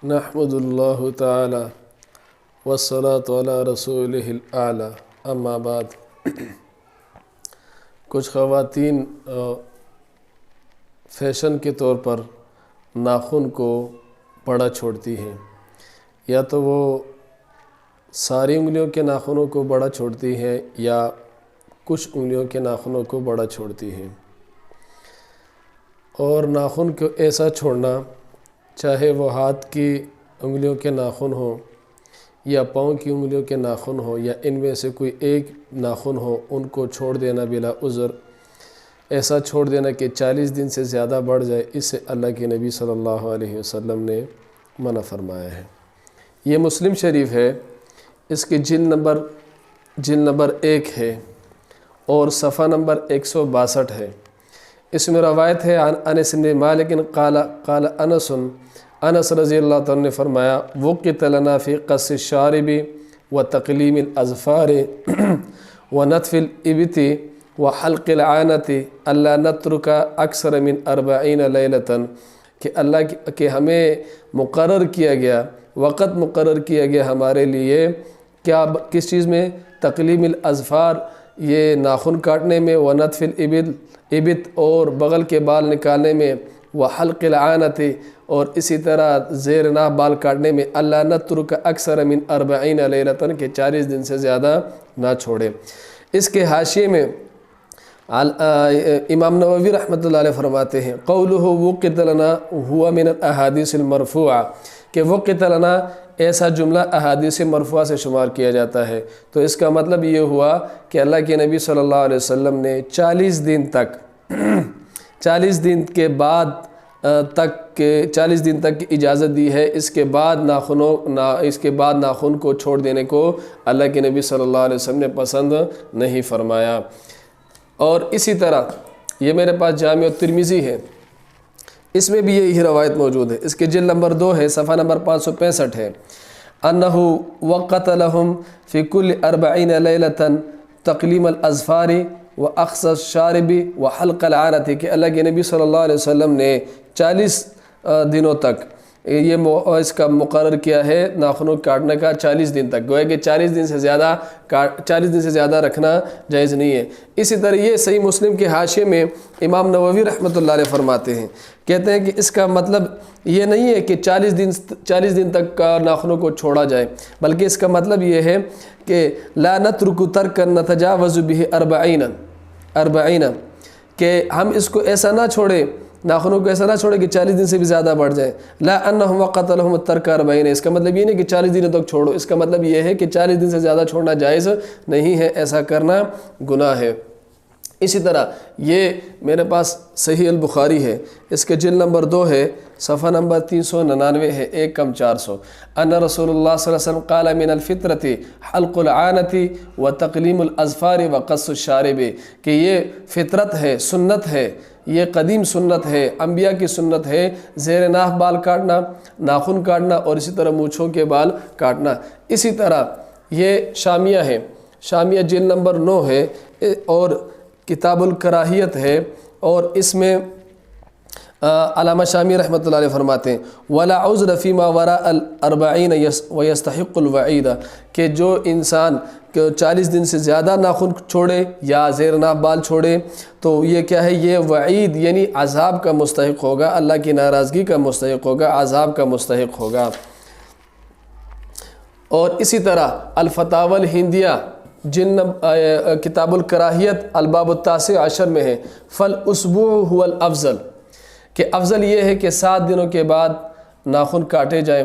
نحمد اللہ تعالی والصلاة علی رسولہ الاعلی اما بعد۔ کچھ خواتین فیشن کے طور پر ناخن کو بڑا چھوڑتی ہیں، یا تو وہ ساری انگلیوں کے ناخنوں کو بڑا چھوڑتی ہیں یا کچھ انگلیوں کے ناخنوں کو بڑا چھوڑتی ہیں۔ اور ناخن کو ایسا چھوڑنا، چاہے وہ ہاتھ کی انگلیوں کے ناخن ہوں یا پاؤں کی انگلیوں کے ناخن ہوں یا ان میں سے کوئی ایک ناخن ہو، ان کو چھوڑ دینا بلا عذر، ایسا چھوڑ دینا کہ 40 دن سے زیادہ بڑھ جائے، اس سے اللہ کے نبی صلی اللہ علیہ وسلم نے منع فرمایا ہے۔ یہ مسلم شریف ہے، اس کی جلد نمبر 1 ہے اور صفحہ نمبر 162 ہے۔ اس میں روایت ہے عن انس بن مالک قال انس رضی اللہ عنہ نے فرمایا وقت لنا فی قص الشارب وتقلیم الاظفار ونتف الابط وحلق العانۃ الا نترک اکثر من 40 لیلۃ، کہ ہمیں مقرر کیا گیا، وقت مقرر کیا گیا ہمارے لیے، کیا کس چیز میں؟ تقلیم الاظفار، یہ ناخن کاٹنے میں، ونتف الابط اور بغل کے بال نکالنے میں، وحلق العانۃ اور اسی طرح زیر ناف بال کاٹنے میں، اللہ نترک اکثر من 40 لیلۃ، کہ 40 دن سے زیادہ نہ چھوڑے۔ اس کے حاشیے میں امام نووی رحمۃ اللہ علیہ فرماتے ہیں قولہ وقت لنا ہوا من الاحادیث المرفوعہ، کہ وقت لنا ایسا جملہ احادیث مرفوعہ سے شمار کیا جاتا ہے، تو اس کا مطلب یہ ہوا کہ اللہ کے نبی صلی اللہ علیہ وسلم نے 40 دن کے بعد 40 دن تک کی اجازت دی ہے۔ اس کے بعد ناخن کو چھوڑ دینے کو اللہ کے نبی صلی اللہ علیہ وسلم نے پسند نہیں فرمایا۔ اور اسی طرح یہ میرے پاس جامع الترمذی ہے، اس میں بھی یہی روایت موجود ہے، اس کے جلد نمبر 2 ہے، صفحہ نمبر 565 ہے، انہ وقت لهم فی کل 40 لیلۃ تقلیم الاظفار واخص الشارب وحلق العانۃ، کہ اللہ کے نبی صلی اللہ علیہ وسلم نے 40 دنوں تک اس کا مقرر کیا ہے ناخنوں کاٹنے کا، 40 دن تک، گویا کہ 40 دن سے زیادہ رکھنا جائز نہیں ہے۔ اسی طرح یہ صحیح مسلم کے حاشیے میں امام نووی رحمۃ اللہ علیہ فرماتے ہیں، کہتے ہیں کہ اس کا مطلب یہ نہیں ہے کہ 40 دن تک کا ناخنوں کو چھوڑا جائے، بلکہ اس کا مطلب یہ ہے کہ لا نترک ترکا نتجاوز به 40، کہ ہم اس کو ایسا نہ چھوڑیں، ناخنوں کو ایسا نہ چھوڑے کہ 40 دن سے بھی زیادہ بڑھ جائے۔ لا انہم وقت لهم الترک 40، اس کا مطلب یہ نہیں کہ 40 دنوں تک چھوڑو، اس کا مطلب یہ ہے کہ 40 دن سے زیادہ چھوڑنا جائز نہیں ہے، ایسا کرنا گناہ ہے۔ اسی طرح یہ میرے پاس صحیح البخاری ہے، اس کے جلد نمبر 2 ہے، صفحہ نمبر 399 ہے، 1 کم 400، ان رسول اللہ صلی اللہ علیہ وسلم قال من الفطرۃ حلق العانۃ وتقلیم الاظفار وقص الشارب، کہ یہ فطرت ہے، سنت ہے، یہ قدیم سنت ہے، انبیاء کی سنت ہے، زیر ناف بال کاٹنا، ناخن کاٹنا اور اسی طرح مونچھوں کے بال کاٹنا۔ اسی طرح یہ شامیہ ہے، شامیہ جلد نمبر 9 ہے اور کتاب الکراہیت ہے، اور اس میں علامہ شامی رحمۃ اللہ علیہ فرماتے ہیں ولا عذر فیما وراء 40 ويستحق الوعید، کہ جو انسان 40 دن سے زیادہ ناخن چھوڑے یا زیر ناف بال چھوڑے تو یہ کیا ہے؟ یہ وعید یعنی عذاب کا مستحق ہوگا، اللہ کی ناراضگی کا مستحق ہوگا، عذاب کا مستحق ہوگا۔ اور اسی طرح الفتاوی الہندیہ کتاب الکراہیت الباب التاسع عشر میں ہے فالاسبوع هو الافضل، کہ افضل یہ ہے کہ 7 دنوں کے بعد ناخن کاٹے جائیں،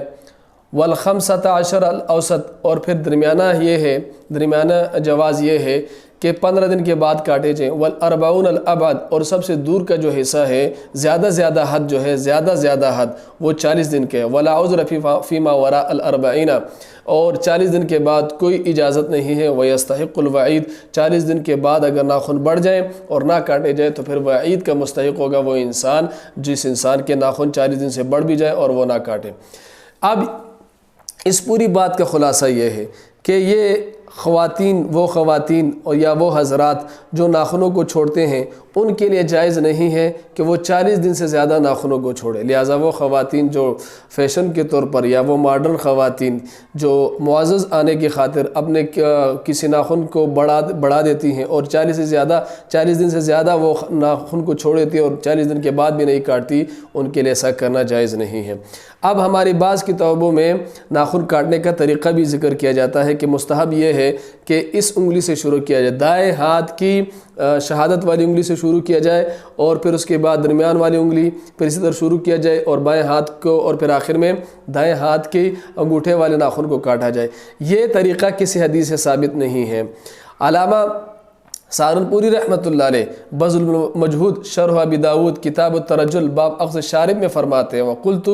وال15 الاوسط، اور پھر درمیانہ جواز یہ ہے کہ 15 دن کے بعد کاٹے جائیں، وال40 الابعد، اور سب سے دور کا جو حصہ ہے، زیادہ حد جو ہے، زیادہ حد وہ 40 دن کے، ولا عذر فیما وراء 40، اور 40 دن کے بعد کوئی اجازت نہیں ہے، ویستحق الوعید، 40 دن کے بعد اگر ناخن بڑھ جائیں اور نہ کاٹے جائیں تو پھر وعید کا مستحق ہوگا وہ انسان جس انسان کے ناخن 40 دن سے بڑھ بھی جائے اور وہ نہ کاٹے۔ اب اس پوری بات کا خلاصہ یہ ہے کہ یہ خواتین اور یا وہ حضرات جو ناخنوں کو چھوڑتے ہیں ان کے لیے جائز نہیں ہے کہ وہ 40 دن سے زیادہ ناخنوں کو چھوڑے۔ لہٰذا وہ خواتین جو فیشن کے طور پر یا وہ ماڈرن خواتین جو معزز آنے کی خاطر اپنے کسی ناخن کو بڑھا دیتی ہیں اور 40 دن سے زیادہ وہ ناخن کو چھوڑ دیتی ہیں اور 40 دن کے بعد بھی نہیں کاٹتی، ان کے لیے ایسا کرنا جائز نہیں ہے۔ اب ہماری بعض کتابوں میں ناخن کاٹنے کا طریقہ بھی ذکر کیا جاتا ہے کہ مستحب یہ ہے کہ اس انگلی سے شروع کیا جائے، دائیں ہاتھ کی شہادت والی انگلی سے شروع کیا جائے، اور پھر اس کے بعد درمیان والی انگلی، پھر اسی طرح شروع کیا جائے اور بائیں ہاتھ کو، اور پھر آخر میں دائیں ہاتھ کے انگوٹھے والے ناخن کو کاٹا جائے۔ یہ طریقہ کسی حدیث سے ثابت نہیں ہے۔ علامہ سہارنپوری رحمۃ اللہ علیہ بذل المجہود شرح ابی داود کتاب الترجل باب اخذ الشارب میں فرماتے ہیں وقلت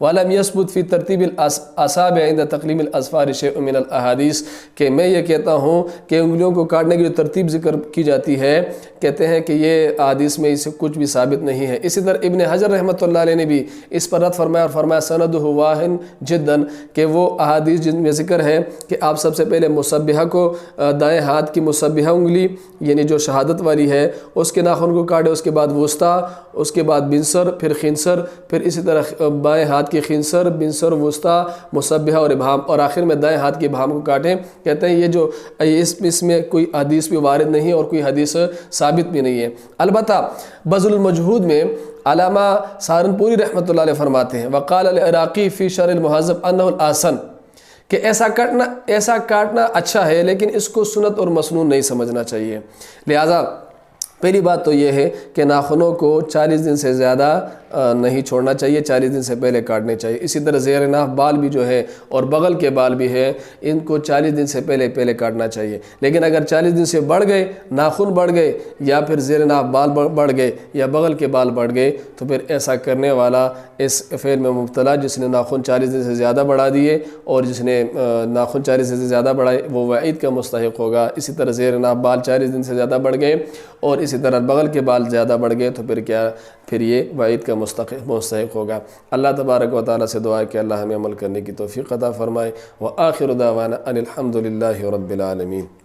ولم يثبت في ترتیب الاصابع عند تقلیم الاظفار شیء من الاحادیث، کہ میں یہ کہتا ہوں کہ انگلیوں کو کاٹنے کی جو ترتیب ذکر کی جاتی ہے، کہتے ہیں کہ یہ احادیث میں اسے کچھ بھی ثابت نہیں ہے۔ اسی طرح ابن حجر رحمۃ اللہ علیہ نے بھی اس پر رد فرمایا اور فرمایا سندہ واہن جدا، کہ وہ احادیث جن میں ذکر ہے کہ آپ سب سے پہلے مسبحہ کو، دائیں ہاتھ کی مسبحہ انگلی یعنی جو شہادت والی ہے اس کے ناخن کو کاٹے، اس کے بعد وسطیٰ، اس کے بعد بنسر، پھر خنسر، پھر اسی طرح بائیں ہاتھ کی خنسر، بنسر، وسطیٰ، مسبحہ اور ابہام، اور آخر میں دائیں ہاتھ کے ابہام کو کاٹیں۔ کہتے ہیں یہ جو اس میں کوئی حدیث بھی وارد نہیں اور کوئی حدیث ثابت بھی نہیں ہے۔ البتہ بذل المجہود میں علامہ سہارنپوری رحمۃ اللہ علیہ فرماتے ہیں وقال العراقی فی شرح المہذب انہ الاحسن، کہ ایسا کاٹنا اچھا ہے لیکن اس کو سنت اور مسنون نہیں سمجھنا چاہیے۔ لہٰذا پہلی بات تو یہ ہے کہ ناخنوں کو 40 دن سے زیادہ نہیں چھوڑنا چاہیے، 40 دن سے پہلے کاٹنے چاہیے۔ اسی طرح زیر ناف بال بھی جو ہے اور بغل کے بال بھی ہے، ان کو 40 دن سے پہلے کاٹنا چاہیے۔ لیکن اگر 40 دن سے بڑھ گئے، ناخن بڑھ گئے، یا پھر زیر ناف بال بڑھ گئے یا بغل کے بال بڑھ گئے، تو پھر ایسا کرنے والا اس فعل میں مبتلا، جس نے ناخن 40 دن سے زیادہ بڑھا دیے اور جس نے ناخن 40 دن سے زیادہ بڑھائے، وہ وعید کا مستحق ہوگا۔ اسی طرح زیر ناف بال 40 دن سے زیادہ بڑھ گئے اور اسی طرح بغل کے بال زیادہ بڑھ گئے، تو پھر یہ وعید کا مستحق ہوگا۔ اللہ تبارک و تعالیٰ سے دعا ہے کہ اللہ ہمیں عمل کرنے کی توفیق عطا فرمائے۔ وآخر دعوانا ان الحمد للہ رب العالمین۔